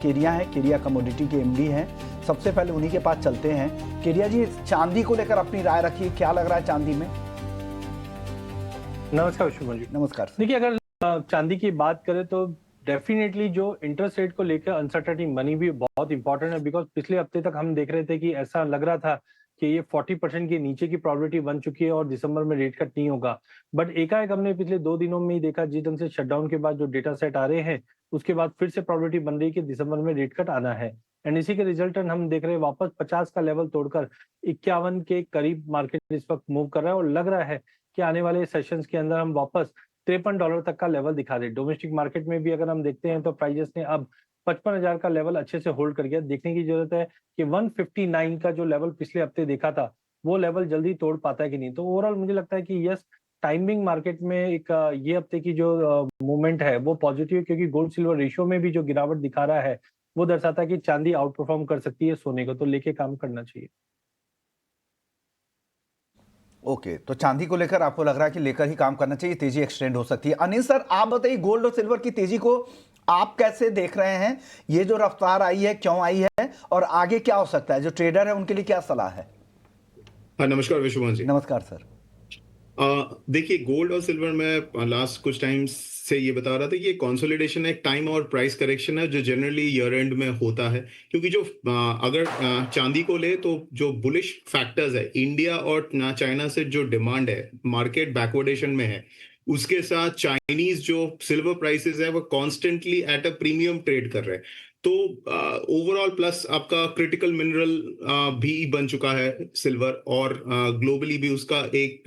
केरिया है, केरिया कमोडिटी के एमडी हैं। सबसे पहले उन्हीं के पास चलते हैं। केरिया जी, चांदी को लेकर अपनी राय रखिए, क्या लग रहा है चांदी में? नमस्कार विश्वमन जी। नमस्कार। देखिए, अगर चांदी की बात करें तो डेफिनेटली जो इंटरेस्ट रेट को लेकर अनसर्टेनिटी मनी भी बहुत इंपॉर्टेंट है, बिकॉज पिछले हफ्ते तक हम देख रहे थे कि ऐसा लग रहा था कि ये 40% के नीचे की प्रोबेबिलिटी बन चुकी है और दिसंबर में रेट कट नहीं होगा। बट एकाएक हमने पिछले 2 दिनों में ही देखा, जिस ढंग से शटडाउन के बाद जो डेटा सेट आ रहे हैं, उसके बाद फिर से प्रोबेबिलिटी बन रही है कि दिसंबर में रेट कट आना है। एंड इसी के रिजल्टेंट हम देख रहे हैं वापस 50 का लेवल तोड़कर 51 के करीब मार्केट इस वक्त मूव कर रहा है और लग रहा है कि आने वाले सेशंस के अंदर हम वापस $53 तक का लेवल दिखा दे। डोमेस्टिक मार्केट में भी अगर हम देखते हैं तो प्राइजेस ने अब 55,000 का लेवल अच्छे से होल्ड कर गया। देखने की जरूरत है कि 159 का जो लेवल पिछले हफ्ते देखा था, वो लेवल जल्दी तोड़ पाता है कि नहीं। तो ओवरऑल मुझे लगता है कि यस, टाइमिंग मार्केट में एक ये हफ्ते की जो मूवमेंट है वो पॉजिटिव है, क्योंकि गोल्ड सिल्वर रेशियो में भी जो गिरावट दिखा रहा है वो दर्शाता है कि चांदी आउट परफॉर्म कर सकती है सोने को, तो लेके काम करना चाहिए। ओके, तो चांदी को लेकर आपको लग रहा है कि लेकर ही काम करना चाहिए, तेजी एक्सटेंड हो सकती है। अनिल सर, आप बताइए, गोल्ड और सिल्वर की तेजी को आप कैसे देख रहे हैं? ये जो रफ्तार आई है, क्यों आई है और आगे क्या हो सकता है? जो ट्रेडर है उनके लिए क्या सलाह है? नमस्कार विश्वमोहन जी। नमस्कार सर। देखिए, गोल्ड और सिल्वर में लास्ट कुछ टाइम से ये बता रहा था कि ये कंसोलिडेशन है, एक टाइम और प्राइस करेक्शन है जो जनरली ईयर एंड में होता है। क्योंकि जो अगर चांदी को ले तो जो बुलिश फैक्टर्स है, इंडिया और चाइना से जो डिमांड है, मार्केट बैकवर्डेशन में है, उसके साथ चाइनीज जो सिल्वर प्राइसेस है वो constantly at a premium trade कर रहे हैं। तो ओवरऑल प्लस आपका क्रिटिकल मिनरल भी बन चुका है सिल्वर, और ग्लोबली भी उसका एक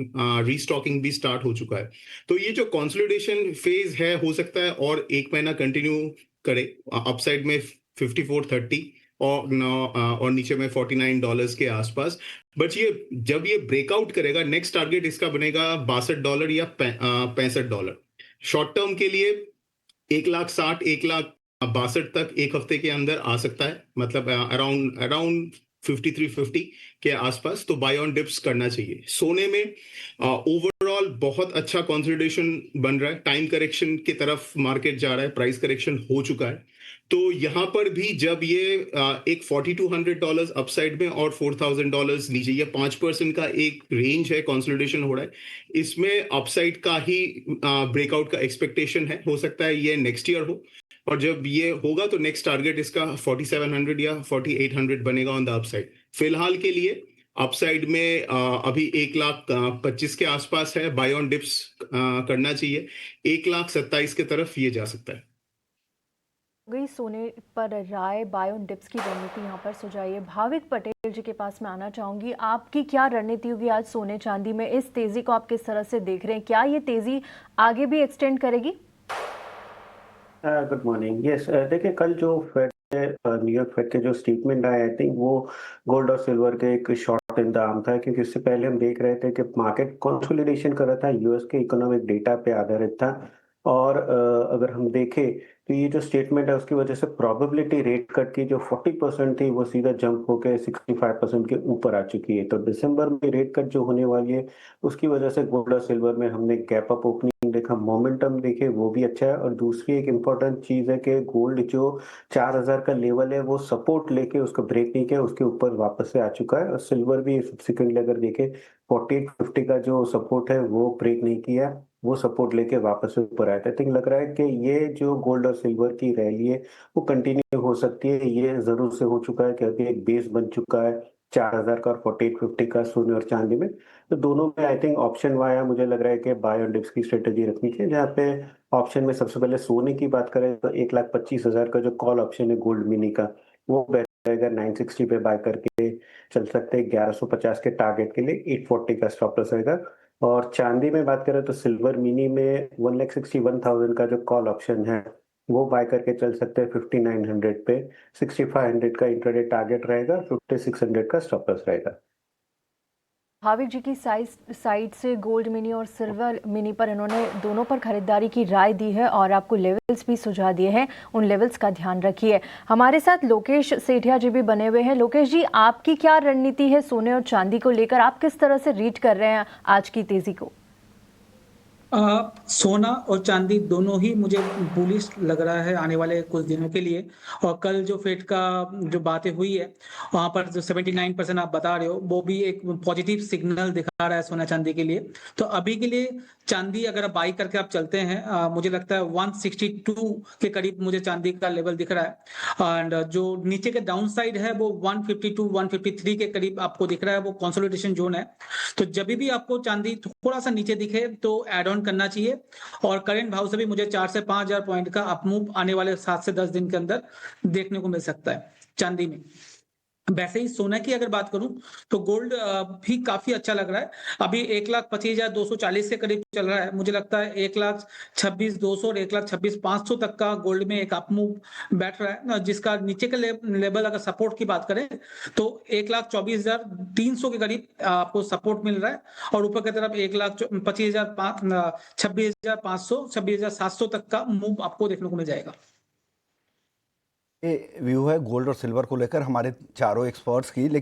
रीस्टॉकिंग भी स्टार्ट हो चुका है। तो ये जो कंसोलिडेशन फेज है, हो सकता है और एक महीना कंटिन्यू करे, अपसाइड में 5430 और नीचे में $49 के आसपास। बट ये जब ये ब्रेकआउट करेगा, नेक्स्ट टारगेट इसका बनेगा $62 या $65। शॉर्ट टर्म के लिए 1,60,000 1,62,000 तक एक हफ्ते के अंदर आ सकता है, मतलब अराउंड अराउंड 5350 के आसपास। तो बाय ऑन डिप्स करना चाहिए। सोने में ओवरऑल बहुत अच्छा कंसोलिडेशन बन रहा है, टाइम करेक्शन की तरफ मार्केट जा रहा है, प्राइस करेक्शन हो चुका है। तो यहां पर भी जब ये एक $4,200 अपसाइड में और $4,000 नीचे, ये 5% का एक रेंज है, कंसोलिडेशन हो रहा है, इसमें अपसाइड का ही ब्रेकआउट का एक्सपेक्टेशन है। हो सकता है ये नेक्स्ट ईयर हो, और जब ये होगा तो नेक्स्ट टारगेट इसका 4700 या 4800 बनेगा ऑन द अपसाइड। फिलहाल के लिए अपसाइड में अभी 1,25,000 के आसपास है, बाय ऑन डिप्स करना चाहिए। 1,27,000 की तरफ ये जा सकता है। गई सोने पर राय, बाय ऑन डिप्स की रणनीति यहाँ पर सुझाइए। भाविक पटेल जी के पास मैं आना चाहूंगी, आपकी क्या रणनीति होगी आज सोने चांदी में? इस तेजी को आप किस तरह से देख रहे हैं? क्या ये तेजी आगे भी एक्सटेंड करेगी? Good morning. यस, देखिए, कल जो फेड न्यूयॉर्क फेड के जो स्टेटमेंट आए, आई थिंक वो गोल्ड और सिल्वर के एक शॉर्ट इन द आर्म था, क्योंकि उससे पहले हम देख रहे थे कि मार्केट कंसोलिडेशन कर रहा था, यूएस के इकोनॉमिक डेटा पे आधारित था। और अगर हम देखें तो ये जो स्टेटमेंट है उसकी वजह से प्रोबेबिलिटी रेट कट की जो 40% थी वो सीधा जंप होकर 65% के ऊपर आ चुकी है। तो दिसंबर में रेट कट जो होने वाली है उसकी वजह से गोल्ड और सिल्वर में हमने गैप अप ओपनिंग देखा, मोमेंटम देखे, वो भी अच्छा है। और दूसरी एक इम्पॉर्टेंट चीज है कि गोल्ड जो 4,000 का लेवल है वो सपोर्ट लेके उसको ब्रेक नहीं किया, उसके ऊपर वापस से आ चुका है। और सिल्वर भी सब्सिक्वेंटली अगर देखें 4850 का जो सपोर्ट है वो ब्रेक नहीं किया, वो सपोर्ट लेके वापस ऊपर आया था। आई थिंक लग रहा है कि ये जो गोल्ड और सिल्वर की रैली है वो कंटिन्यू हो सकती है। ये जरूर से हो चुका है क्योंकि एक बेस बन चुका है 4,000 का और 4850 का सोने और चांदी में। तो दोनों में आई थिंक ऑप्शन वाया मुझे लग रहा है कि बाय ऑन डिप्स की स्ट्रेटेजी रखनी चाहिए। जहाँ पे ऑप्शन में सबसे पहले सोने की बात करें तो 1,25,000 का जो कॉल ऑप्शन है गोल्ड मिनी का, वो बेहतर रहेगा। 960 पे बाय करके चल सकते हैं। 1150 के टारगेट के लिए 840 का स्टॉप लॉस रहेगा। और चांदी में बात करें तो सिल्वर मिनी में 1,61,000 का जो कॉल ऑप्शन है वो बाय करके चल सकते हैं 5,900 पे। 6,500 का इंट्राडे टारगेट रहेगा, 5,600 का स्टॉप लॉस रहेगा। भाविक जी की साइड से गोल्ड मिनी और सिल्वर मिनी पर इन्होंने दोनों पर खरीदारी की राय दी है और आपको लेवल्स भी सुझा दिए हैं, उन लेवल्स का ध्यान रखिए। हमारे साथ लोकेश सेठिया जी भी बने हुए हैं। लोकेश जी, आपकी क्या रणनीति है सोने और चांदी को लेकर? आप किस तरह से रीड कर रहे हैं आज की तेजी को? सोना और चांदी दोनों ही मुझे बुलिश लग रहा है आने वाले कुछ दिनों के लिए। और कल जो फेड का जो बातें हुई है वहां पर जो 79% आप बता रहे हो वो भी एक पॉजिटिव सिग्नल दिखा रहा है सोना चांदी के लिए। तो अभी के लिए चांदी अगर आप बाई करके आप चलते हैं, मुझे लगता है 162 के करीब मुझे चांदी का लेवल दिख रहा है। एंड जो नीचे के डाउन साइड है वो 152 153 के करीब आपको दिख रहा है, वो कंसोलिडेशन जोन है। तो जब भी आपको चांदी थोड़ा सा नीचे दिखे तो एड ऑन करना चाहिए। और करंट भाव से भी मुझे 4 से 5 हजार पॉइंट का अपमूव आने वाले 7 से 10 दिन के अंदर देखने को मिल सकता है चांदी में। वैसे ही सोना की अगर बात करूं तो गोल्ड भी काफी अच्छा लग रहा है। अभी 1,25,240 के करीब चल रहा है। मुझे लगता है 1,26,200 और 1,26,500 तक का गोल्ड में एक अपमूव बैठ रहा है ना, जिसका नीचे का लेवल अगर सपोर्ट की बात करें तो 1,24,300 के करीब आपको सपोर्ट मिल रहा है। और ऊपर की तरफ 1,25,000 26,500 26,700 तक का मूव आपको देखने को मिल जाएगा। ये व्यू है गोल्ड और सिल्वर को लेकर हमारे चारों एक्सपर्ट्स की, लेकिन